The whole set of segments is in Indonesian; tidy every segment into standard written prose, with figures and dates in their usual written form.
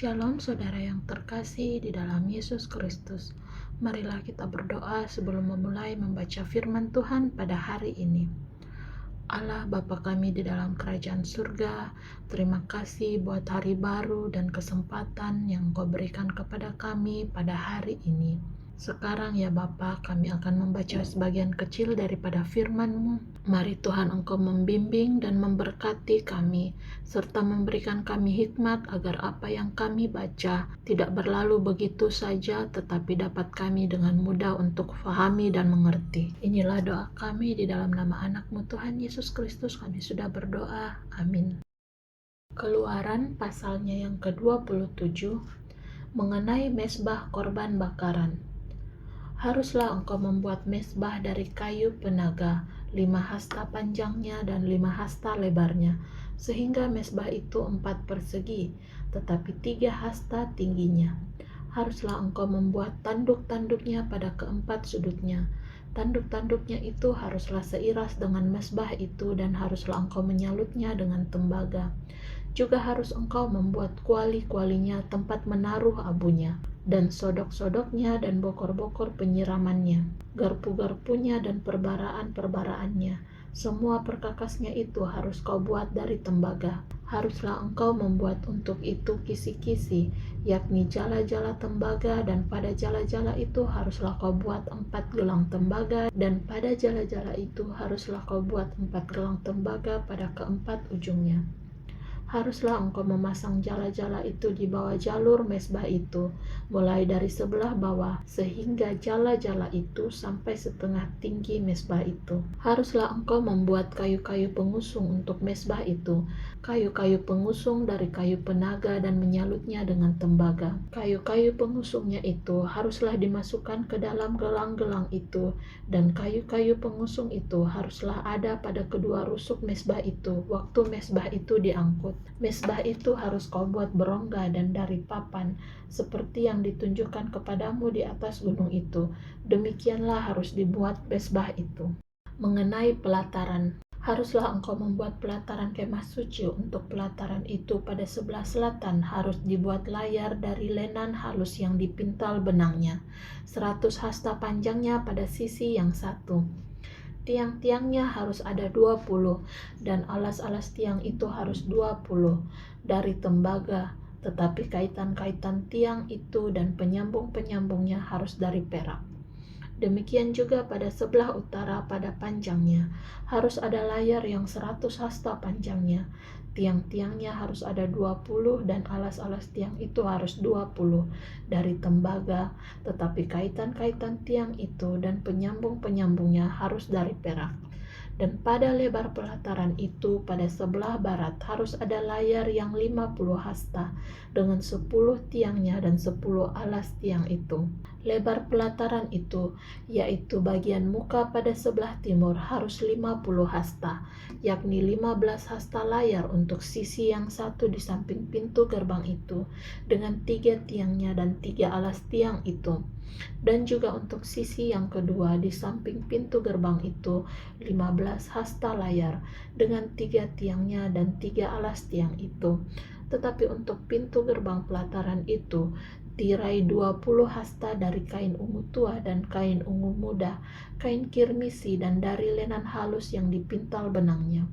Shalom saudara yang terkasih di dalam Yesus Kristus. Marilah kita berdoa sebelum memulai membaca firman Tuhan pada hari ini. Allah Bapa kami di dalam kerajaan surga, terima kasih buat hari baru dan kesempatan yang Kau berikan kepada kami pada hari ini. Sekarang ya Bapa, kami akan membaca sebagian kecil daripada firman-Mu. Mari Tuhan Engkau membimbing dan memberkati kami, serta memberikan kami hikmat agar apa yang kami baca tidak berlalu begitu saja, tetapi dapat kami dengan mudah untuk fahami dan mengerti. Inilah doa kami di dalam nama anak-Mu Tuhan Yesus Kristus, kami sudah berdoa. Amin. Keluaran pasalnya yang ke-27 mengenai mezbah korban bakaran. Haruslah engkau membuat mezbah dari kayu penaga, 5 hasta panjangnya dan 5 hasta lebarnya, sehingga mezbah itu 4 persegi, tetapi 3 hasta tingginya. Haruslah engkau membuat tanduk-tanduknya pada keempat sudutnya. Tanduk-tanduknya itu haruslah seiras dengan mezbah itu, dan haruslah engkau menyalutnya dengan tembaga. Juga harus engkau membuat kuali-kualinya, tempat menaruh abunya, dan sodok-sodoknya dan bokor-bokor penyiramannya, garpu-garpunya dan perbaraan-perbaraannya. Semua perkakasnya itu harus kau buat dari tembaga. Haruslah engkau membuat untuk itu kisi-kisi, yakni jala-jala tembaga, dan pada jala-jala itu haruslah kau buat 4 gelang tembaga, dan pada jala-jala itu haruslah kau buat 4 gelang tembaga pada keempat ujungnya. Haruslah engkau memasang jala-jala itu di bawah jalur mezbah itu, mulai dari sebelah bawah, sehingga jala-jala itu sampai setengah tinggi mezbah itu. Haruslah engkau membuat kayu-kayu pengusung untuk mezbah itu, kayu-kayu pengusung dari kayu penaga, dan menyalutnya dengan tembaga. Kayu-kayu pengusungnya itu haruslah dimasukkan ke dalam gelang-gelang itu, dan kayu-kayu pengusung itu haruslah ada pada kedua rusuk mezbah itu waktu mezbah itu diangkut. Mezbah itu harus kau buat berongga dan dari papan, seperti yang ditunjukkan kepadamu di atas gunung itu. Demikianlah harus dibuat mezbah itu. Mengenai pelataran, haruslah engkau membuat pelataran kemah suci. Untuk pelataran itu pada sebelah selatan harus dibuat layar dari lenan halus yang dipintal benangnya, 100 hasta panjangnya pada sisi yang satu. Tiang-tiangnya harus ada 20, dan alas-alas tiang itu harus 20 dari tembaga, tetapi kaitan-kaitan tiang itu dan penyambung-penyambungnya harus dari perak. Demikian juga pada sebelah utara pada panjangnya, harus ada layar yang 100 hasta panjangnya. Tiang-tiangnya harus ada 20, dan alas-alas tiang itu harus 20 dari tembaga, tetapi kaitan-kaitan tiang itu dan penyambung-penyambungnya harus dari perak. Dan pada lebar pelataran itu pada sebelah barat harus ada layar yang 50 hasta dengan 10 tiangnya dan 10 alas tiang itu. Lebar pelataran itu, yaitu bagian muka pada sebelah timur, harus 50 hasta, yakni 15 hasta layar untuk sisi yang satu di samping pintu gerbang itu, dengan 3 tiangnya dan 3 alas tiang itu. Dan juga untuk sisi yang kedua di samping pintu gerbang itu, 15 hasta layar, dengan 3 tiangnya dan 3 alas tiang itu. Tetapi untuk pintu gerbang pelataran itu, tirai 20 hasta dari kain ungu tua dan kain ungu muda, kain kirmisi, dan dari lenan halus yang dipintal benangnya.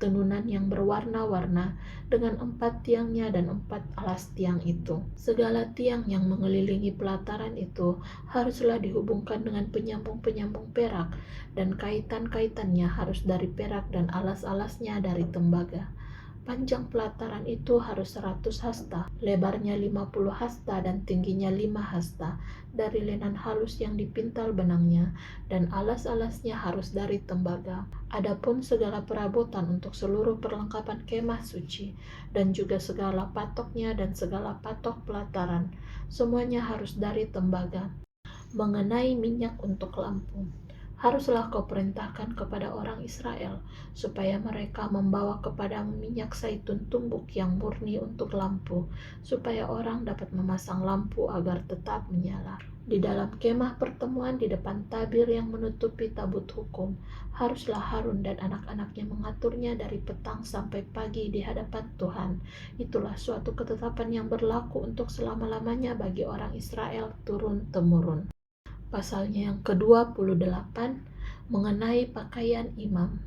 Tenunan yang berwarna-warna dengan 4 tiangnya dan 4 alas tiang itu. Segala tiang yang mengelilingi pelataran itu haruslah dihubungkan dengan penyambung-penyambung perak, dan kaitan-kaitannya harus dari perak dan alas-alasnya dari tembaga. Panjang pelataran itu harus 100 hasta, lebarnya 50 hasta dan tingginya 5 hasta dari lenan halus yang dipintal benangnya, dan alas-alasnya harus dari tembaga. Adapun segala perabotan untuk seluruh perlengkapan kemah suci, dan juga segala patoknya dan segala patok pelataran, semuanya harus dari tembaga. Mengenai minyak untuk lampu, Haruslah kau perintahkan kepada orang Israel, supaya mereka membawa kepadamu minyak zaitun tumbuk yang murni untuk lampu, supaya orang dapat memasang lampu agar tetap menyala. Di dalam kemah pertemuan di depan tabir yang menutupi tabut hukum, haruslah Harun dan anak-anaknya mengaturnya dari petang sampai pagi di hadapan Tuhan. Itulah suatu ketetapan yang berlaku untuk selama-lamanya bagi orang Israel turun-temurun. Pasalnya yang ke-28 mengenai pakaian imam.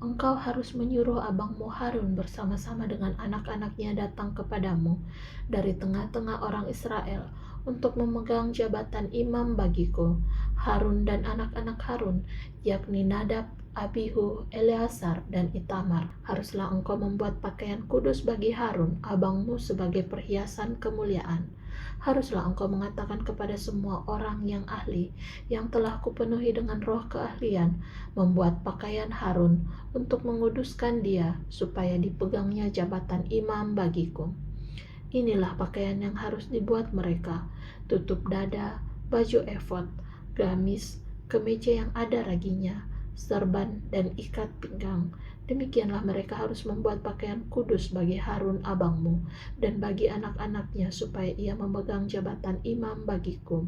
Engkau harus menyuruh abangmu Harun bersama-sama dengan anak-anaknya datang kepadamu dari tengah-tengah orang Israel untuk memegang jabatan imam bagiku. Harun dan anak-anak Harun, yakni Nadab, Abihu, Eleazar, dan Itamar. Haruslah engkau membuat pakaian kudus bagi Harun, abangmu, sebagai perhiasan kemuliaan. Haruslah engkau mengatakan kepada semua orang yang ahli, yang telah kupenuhi dengan roh keahlian, membuat pakaian Harun untuk menguduskan dia, supaya dipegangnya jabatan imam bagiku. Inilah pakaian yang harus dibuat mereka: tutup dada, baju efod, gamis, kemeja yang ada raginya, serban, dan ikat pinggang. Demikianlah mereka harus membuat pakaian kudus bagi Harun abangmu dan bagi anak-anaknya, supaya ia memegang jabatan imam bagiku.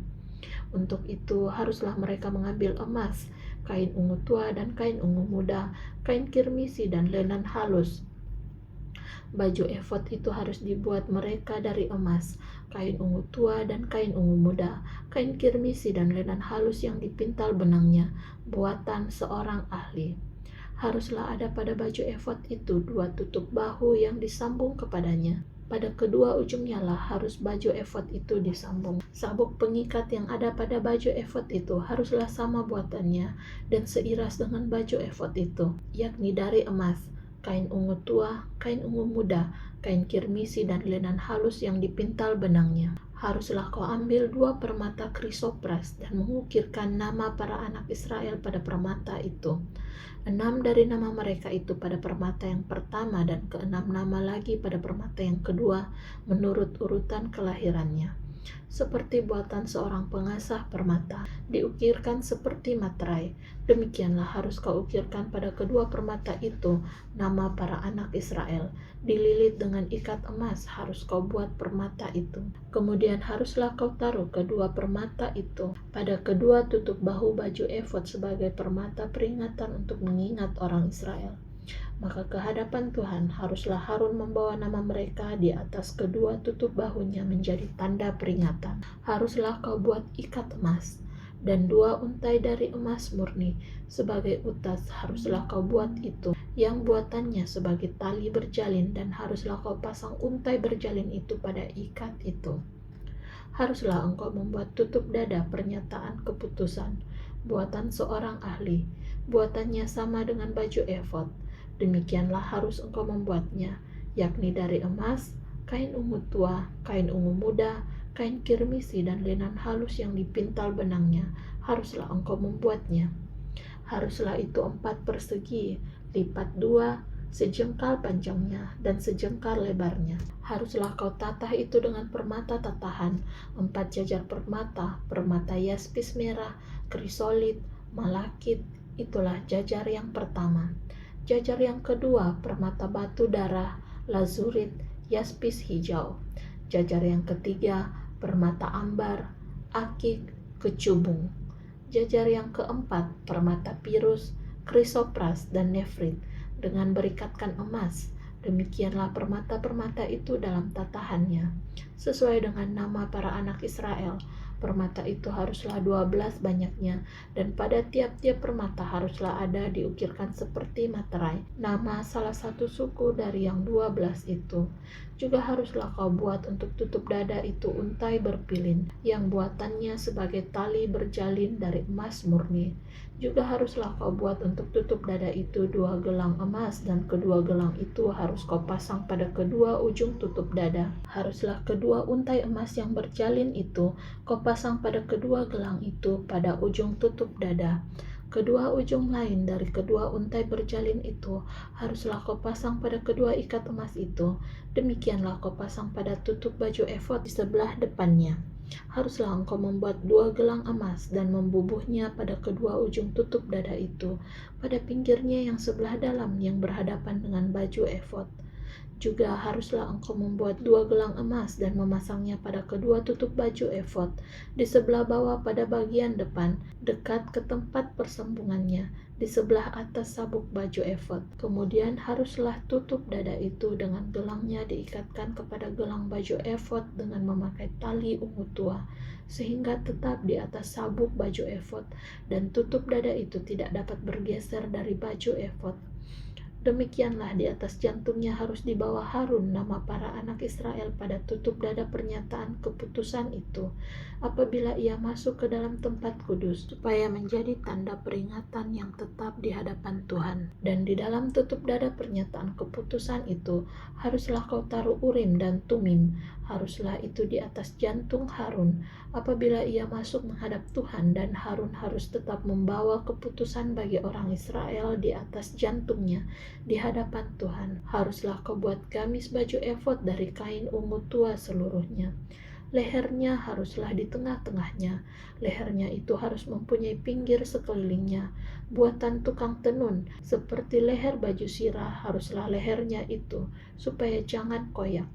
Untuk itu haruslah mereka mengambil emas, kain ungu tua dan kain ungu muda, kain kirmisi dan lenan halus. Baju efod itu harus dibuat mereka dari emas, kain ungu tua dan kain ungu muda, kain kirmisi dan lenan halus yang dipintal benangnya, buatan seorang ahli. Haruslah ada pada baju efod itu 2 tutup bahu yang disambung kepadanya. Pada kedua ujungnya lah harus baju efod itu disambung. Sabuk pengikat yang ada pada baju efod itu haruslah sama buatannya dan seiras dengan baju efod itu, yakni dari emas, kain ungu tua, kain ungu muda, kain kirmisi dan lenan halus yang dipintal benangnya. Haruslah kau ambil 2 permata krisopras dan mengukirkan nama para anak Israel pada permata itu. 6 dari nama mereka itu pada permata yang pertama dan ke-6 nama lagi pada permata yang kedua menurut urutan kelahirannya. Seperti buatan seorang pengasah permata, diukirkan seperti materai. Demikianlah harus kau ukirkan pada kedua permata itu nama para anak Israel. Dililit dengan ikat emas harus kau buat permata itu. Kemudian haruslah kau taruh kedua permata itu pada kedua tutup bahu baju efod sebagai permata peringatan untuk mengingat orang Israel. Maka ke hadapan Tuhan haruslah Harun membawa nama mereka di atas kedua tutup bahunya menjadi tanda peringatan. Haruslah kau buat ikat emas, dan 2 untai dari emas murni sebagai utas haruslah kau buat itu, yang buatannya sebagai tali berjalin, dan haruslah kau pasang untai berjalin itu pada ikat itu. Haruslah engkau membuat tutup dada pernyataan keputusan, buatan seorang ahli, buatannya sama dengan baju efod. Demikianlah harus engkau membuatnya, yakni dari emas, kain ungu tua, kain ungu muda, kain kirmisi dan lenan halus yang dipintal benangnya. Haruslah engkau membuatnya. Haruslah itu 4 persegi, lipat 2, sejengkal panjangnya dan sejengkal lebarnya. Haruslah kau tatah itu dengan permata tatahan, 4 jajar permata, permata yaspis merah, krisolit, malakit. Itulah jajar yang pertama. Jajar yang kedua, permata batu darah, lazurit, yaspis hijau. Jajar yang ketiga, permata ambar, akik, kecubung. Jajar yang keempat, permata pirus, krisopras, dan nefrit dengan berikatkan emas. Demikianlah permata-permata itu dalam tatahannya, sesuai dengan nama para anak Israel. Permata itu haruslah 12 banyaknya, dan pada tiap-tiap permata haruslah ada diukirkan seperti materai nama salah satu suku dari yang 12 itu. Juga haruslah kau buat untuk tutup dada itu untai berpilin, yang buatannya sebagai tali berjalin dari emas murni. Juga haruslah kau buat untuk tutup dada itu 2 gelang emas, dan kedua gelang itu harus kau pasang pada kedua ujung tutup dada. Haruslah kedua untai emas yang berjalin itu kau pasang pada kedua gelang itu pada ujung tutup dada. Kedua ujung lain dari kedua untai berjalin itu haruslah kau pasang pada kedua ikat emas itu. Demikianlah kau pasang pada tutup baju efod di sebelah depannya. Haruslah engkau membuat 2 gelang emas dan membubuhnya pada kedua ujung tutup dada itu, pada pinggirnya yang sebelah dalam yang berhadapan dengan baju efod. Juga haruslah engkau membuat 2 gelang emas dan memasangnya pada kedua tutup baju efod di sebelah bawah pada bagian depan, dekat ke tempat persembungannya, di sebelah atas sabuk baju efod. Kemudian haruslah tutup dada itu dengan gelangnya diikatkan kepada gelang baju efod dengan memakai tali ungu tua, sehingga tetap di atas sabuk baju efod, dan tutup dada itu tidak dapat bergeser dari baju efod. Demikianlah di atas jantungnya harus dibawa Harun nama para anak Israel pada tutup dada pernyataan keputusan itu, apabila ia masuk ke dalam tempat kudus, supaya menjadi tanda peringatan yang tetap di hadapan Tuhan. Dan di dalam tutup dada pernyataan keputusan itu, haruslah kau taruh Urim dan Tumim, haruslah itu di atas jantung Harun, apabila ia masuk menghadap Tuhan, dan Harun harus tetap membawa keputusan bagi orang Israel di atas jantungnya, di hadapan Tuhan. Haruslah kau buat gamis baju efod dari kain ungu tua seluruhnya. Lehernya haruslah di tengah-tengahnya. Lehernya itu harus mempunyai pinggir sekelilingnya, buatan tukang tenun, seperti leher baju sirah haruslah lehernya itu, supaya jangan koyak.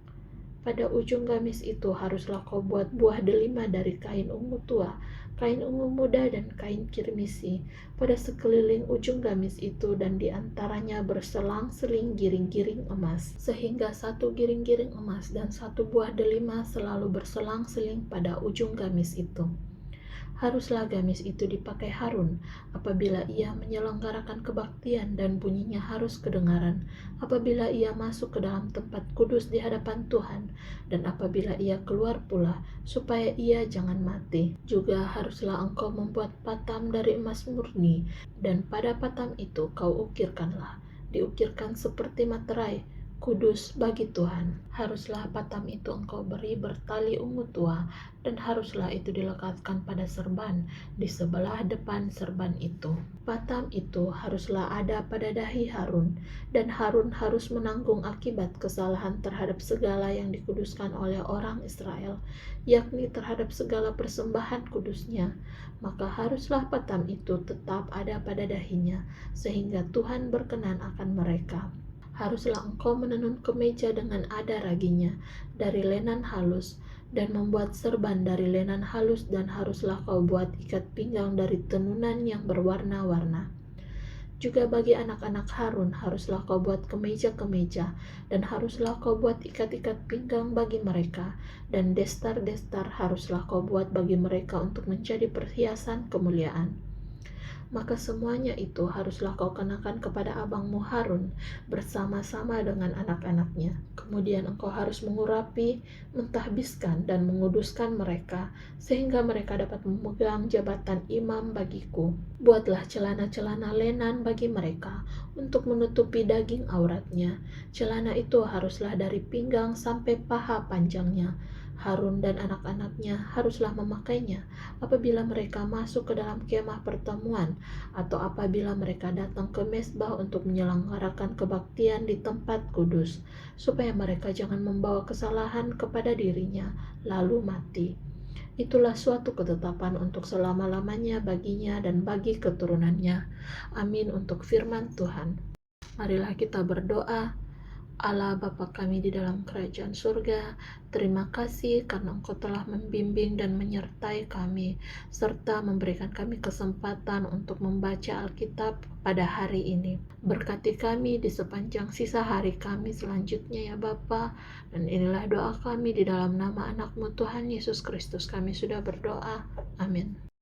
Pada ujung gamis itu haruslah kau buat buah delima dari kain ungu tua, kain ungu muda, dan kain kirmisi pada sekeliling ujung gamis itu, dan di antaranya berselang-seling giring-giring emas, sehingga 1 giring-giring emas dan 1 buah delima selalu berselang-seling pada ujung gamis itu. Haruslah gamis itu dipakai Harun apabila ia menyelenggarakan kebaktian, dan bunyinya harus kedengaran apabila ia masuk ke dalam tempat kudus di hadapan Tuhan, dan apabila ia keluar pula, supaya ia jangan mati. Juga haruslah engkau membuat patam dari emas murni, dan pada patam itu kau ukirkanlah, diukirkan seperti materai, kudus bagi Tuhan. Haruslah patam itu engkau beri bertali ungu tua, dan haruslah itu dilekatkan pada serban di sebelah depan serban itu. Patam itu haruslah ada pada dahi Harun, dan Harun harus menanggung akibat kesalahan terhadap segala yang dikuduskan oleh orang Israel, yakni terhadap segala persembahan kudusnya. Maka haruslah patam itu tetap ada pada dahinya, sehingga Tuhan berkenan akan mereka. Haruslah engkau menenun kemeja dengan ada raginya dari lenan halus, dan membuat serban dari lenan halus, dan haruslah kau buat ikat pinggang dari tenunan yang berwarna-warna. Juga bagi anak-anak Harun haruslah kau buat kemeja-kemeja, dan haruslah kau buat ikat-ikat pinggang bagi mereka, dan destar-destar haruslah kau buat bagi mereka untuk menjadi perhiasan kemuliaan. Maka semuanya itu haruslah kau kenakan kepada abangmu Harun bersama-sama dengan anak-anaknya. Kemudian engkau harus mengurapi, mentahbiskan, dan menguduskan mereka, sehingga mereka dapat memegang jabatan imam bagiku. Buatlah celana-celana lenan bagi mereka untuk menutupi daging auratnya. Celana itu haruslah dari pinggang sampai paha panjangnya. Harun dan anak-anaknya haruslah memakainya apabila mereka masuk ke dalam kemah pertemuan, atau apabila mereka datang ke mezbah untuk menyelenggarakan kebaktian di tempat kudus, supaya mereka jangan membawa kesalahan kepada dirinya lalu mati. Itulah suatu ketetapan untuk selama-lamanya baginya dan bagi keturunannya. Amin. Untuk firman Tuhan. Marilah kita berdoa. Allah Bapa kami di dalam kerajaan surga, terima kasih karena Engkau telah membimbing dan menyertai kami, serta memberikan kami kesempatan untuk membaca Alkitab pada hari ini. Berkati kami di sepanjang sisa hari kami selanjutnya ya Bapa, dan inilah doa kami di dalam nama anak-Mu Tuhan Yesus Kristus kami sudah berdoa. Amin.